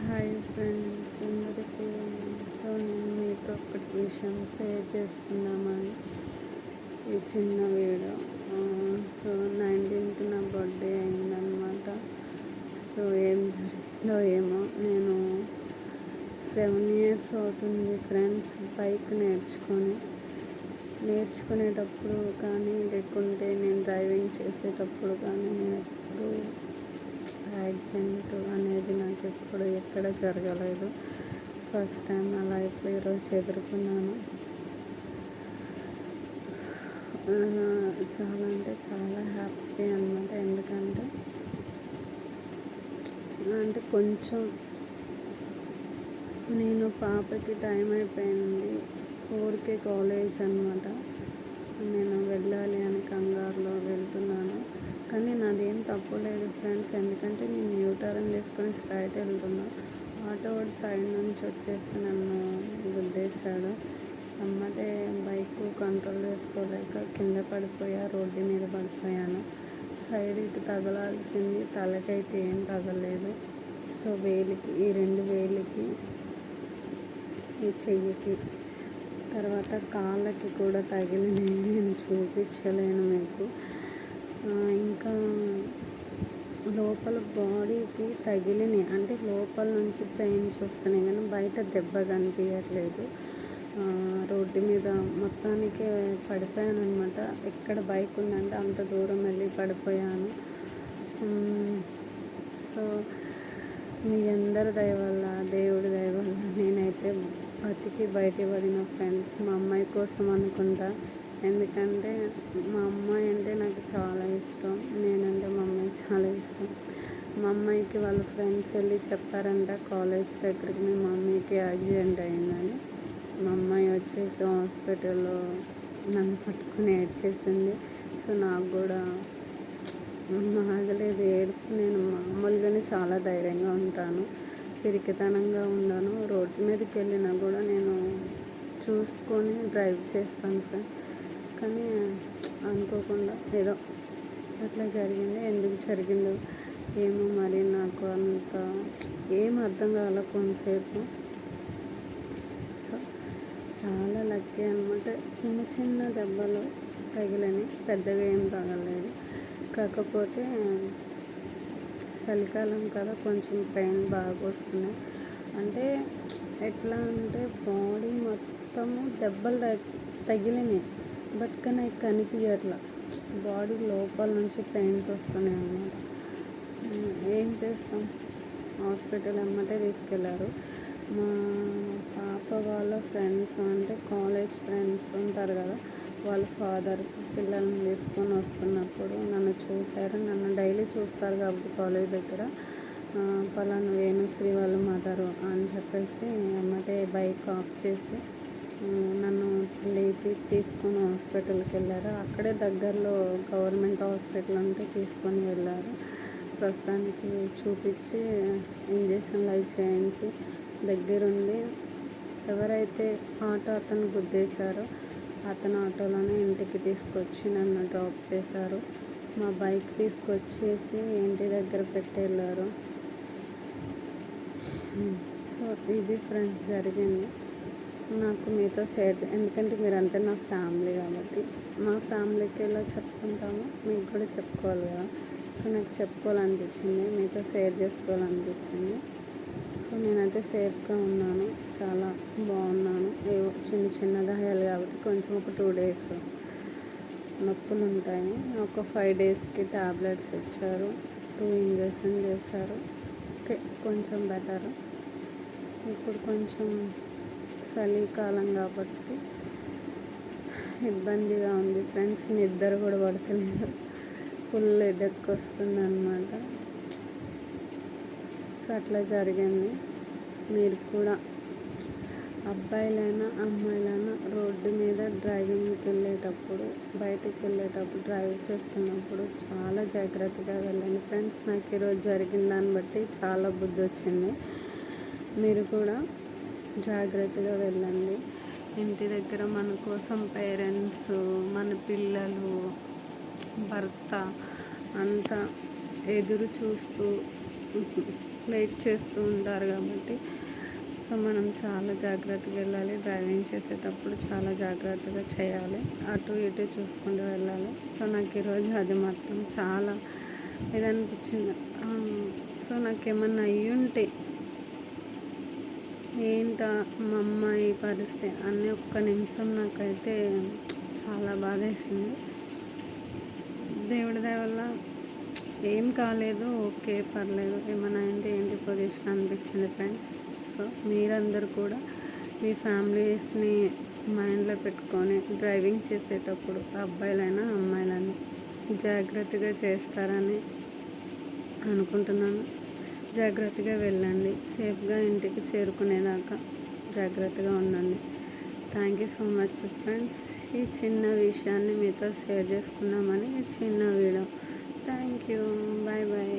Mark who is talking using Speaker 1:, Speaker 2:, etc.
Speaker 1: Hi friends అందరికీ. నేను మీతో ఒకటి విషయం షేర్ చేసుకుందామని ఈ చిన్న వీడియో. 19th నా బర్త్డే అయిందనమాట. ఏం జరిగిందో ఏమో, నేను 7 years అవుతుంది ఫ్రెండ్స్ బైక్ నేర్చుకునేటప్పుడు కానీ, లేకుంటే నేను డ్రైవింగ్ చేసేటప్పుడు కానీ నేను ఎప్పుడు యాక్సిడెంట్ అనేది నాకు ఎక్కడ జరగలేదు. ఫస్ట్ టైం నా లైఫ్లో ఈరోజు ఎదుర్కొన్నాను. చాలా అంటే చాలా హ్యాపీ అనమాట. ఎందుకంటే కొంచెం నేను పాపకి టైం అయిపోయింది, 4కి కాలేజ్ అనమాట. నేను వెళ్ళాలి అని కంగారులో వెళ్తున్నాను, కానీ నాదేం తప్పు లేదు ఫ్రెండ్స్. ఎందుకంటే నేను యూటర్న్ తీసుకొని స్ట్రైట్ వెళ్తున్నా, ఆటో వాడు సైడ్ నుంచి వచ్చేసి నన్ను గుద్దేశాడు. అమ్మటే బైక్ కంట్రోల్ చేసుకోలేక కింద పడిపోయా, రోడ్డు మీద పడిపోయాను. సైడ్కి తగలాల్సింది, తలకైతే ఏం తగలేదు. వేలికి, ఈ 2 వేలికి, ఈ చెయ్యికి, తర్వాత కాళ్ళకి కూడా తగిలినాయి. నేను చూపించలేను మీకు. ఇంకా లోపల బాడీకి తగిలినాయి, అంటే లోపల నుంచి పెయిన్స్ వస్తున్నాయి, కానీ బయట దెబ్బ కనిపించట్లేదు. రోడ్డు మీద మొత్తానికి పడిపోయాను అనమాట. ఎక్కడ బైక్ ఉందంటే అంత దూరం వెళ్ళి పడిపోయాను. మీ అందరి దయ వల్ల, దేవుడి దయ వల్ల నేనైతే బతికి బయటపడిన ఫ్రెండ్స్. మా అమ్మాయి కోసం అనుకుంటా, ఎందుకంటే మా అమ్మాయి అంటే నాకు చాలా ఇష్టం, నేనంటే మా అమ్మాయికి చాలా ఇష్టం. మా అమ్మాయికి వాళ్ళ ఫ్రెండ్స్ వెళ్ళి చెప్పారంట కాలేజ్ దగ్గరికి, మీ మమ్మీకి యాక్సిడెంట్ అయిందని. మా అమ్మాయి వచ్చేసి హాస్పిటల్లో నన్ను పట్టుకుని ఏడ్చేసింది. నాకు కూడా ఆగలేదు ఏడుపు. నేను మామూలుగానే చాలా ధైర్యంగా ఉంటాను, పిరికితనంగా ఉన్నాను. రోడ్డు మీదకి వెళ్ళినా కూడా నేను చూసుకొని డ్రైవ్ చేస్తాను ఫ్రెండ్స్. కానీ అనుకోకుండా ఏదో అట్లా జరిగింది. ఎందుకు జరిగిందో ఏమో మరి, నాకు అంత ఏం అర్థం కాలే కొంతసేపు. చాలా లక్కీ అనమాట. చిన్న దెబ్బలు తగిలని, పెద్దగా ఏం తగలేదు. కాకపోతే చలికాలం కదా, కొంచెం పెయిన్ బాగా వస్తున్నాయి. అంటే ఎట్లా అంటే బాడీ మొత్తము దెబ్బలు తగిలినాయి, బట్ కానీ కనిపించట్లా. బాడీ లోపల నుంచి పెయిన్స్ వస్తున్నాయి అన్నమాట. ఏం చేస్తాం, హాస్పిటల్ అమ్మటే తీసుకెళ్ళారు. మా పాప వాళ్ళ ఫ్రెండ్స్, అంటే కాలేజ్ ఫ్రెండ్స్ ఉంటారు కదా, వాళ్ళ ఫాదర్స్ పిల్లల్ని తీసుకొని వస్తున్నప్పుడు నన్ను చూశారు. నన్ను డైలీ చూస్తారు కాబట్టి కాలేజ్ దగ్గర, పలానా వేణుశ్రీ వాళ్ళ మదరు అని చెప్పేసి అమ్మటే బైక్ ఆఫ్ చేసి నన్ను లేపి తీసుకొని హాస్పిటల్కి వెళ్ళారు. అక్కడే దగ్గరలో గవర్నమెంట్ హాస్పిటల్ ఉంటే తీసుకొని వెళ్ళారు. ప్రస్తుతానికి చూపించి ఇంజక్షన్లు అవి చేయించి దగ్గరుండి, ఎవరైతే అతను గుద్దేశారో అతను ఆటోలోనే ఇంటికి తీసుకొచ్చి నన్ను డ్రాప్ చేశారు. మా బైక్ తీసుకొచ్చేసి ఇంటి దగ్గర పెట్టి వెళ్ళారు. ఇది ఫ్రెండ్స్ జరిగింది. నాకు మీతో షేర్, ఎందుకంటే మీరంతా నా ఫ్యామిలీ కాబట్టి. మా ఫ్యామిలీకి ఎలా చెప్పుకుంటామో మీకు కూడా చెప్పుకోవాలి కదా. నాకు చెప్పుకోవాలనిపించింది, మీతో షేర్ చేసుకోవాలనిపించింది. నేనైతే సేఫ్గా ఉన్నాను, చాలా బాగున్నాను. ఏవో చిన్న గాయాలు కాబట్టి కొంచెం ఒక 2 days నొప్పులు ఉంటాయి. ఒక 5 daysకి ట్యాబ్లెట్స్ ఇచ్చారు, 2 ఇంజక్షన్ చేశారు. ఓకే, కొంచెం బెటర్. ఇప్పుడు కొంచెం చలికాలం కాబట్టి ఇబ్బందిగా ఉంది ఫ్రెండ్స్. నిద్ర కూడా పడతలేదు, ఫుల్ హెడేక్ వస్తుంది అన్నమాట. అట్లా జరిగింది. మీరు కూడా అబ్బాయిలైనా అమ్మాయిలైనా రోడ్డు మీద డ్రైవింగ్కి వెళ్ళేటప్పుడు, బయటికి వెళ్ళేటప్పుడు, డ్రైవ్ చేస్తున్నప్పుడు చాలా జాగ్రత్తగా వెళ్ళండి ఫ్రెండ్స్. నాకు ఈరోజు జరిగిన దాన్ని బట్టి చాలా బుద్ధి వచ్చింది. మీరు కూడా జాగ్రత్తగా వెళ్ళండి. ఇంటి దగ్గర మన కోసం పేరెంట్స్, మన పిల్లలు, భర్త అంతా ఎదురు చూస్తూ వెయిట్ చేస్తూ ఉంటారు కాబట్టి సో మనం చాలా జాగ్రత్తగా వెళ్ళాలి. డ్రైవింగ్ చేసేటప్పుడు చాలా జాగ్రత్తగా చేయాలి, అటు ఇటు చూసుకుంటూ వెళ్ళాలి. సో నాకు ఈరోజు అది మాత్రం చాలా ఇది అనిపించింది. సో నాకేమన్నా అయ్యుంటే ఏంటా మా అమ్మాయి పరిస్థితి అన్నీ ఒక్క నిమిషం నాకైతే చాలా బాధేసింది. దేవుడి దయ వల్ల ఏం కాలేదు, ఓకే పర్లేదు. ఏమైనా అంటే ఏంటి పొజిషన్ అనిపించింది ఫ్రెండ్స్. సో మీరందరూ కూడా మీ ఫ్యామిలీస్ని మైండ్లో పెట్టుకొని డ్రైవింగ్ చేసేటప్పుడు అబ్బాయిలైనా అమ్మాయిలైనా జాగ్రత్తగా చేస్తారని అనుకుంటున్నాను. జాగ్రత్తగా వెళ్ళండి, సేఫ్గా ఇంటికి చేరుకునేదాకా జాగ్రత్తగా ఉండండి. Thank you so much friends. ఈ చిన్న విషయాన్ని మీతో షేర్ చేసుకున్నామని ఈ చిన్న video. Thank you. Bye bye.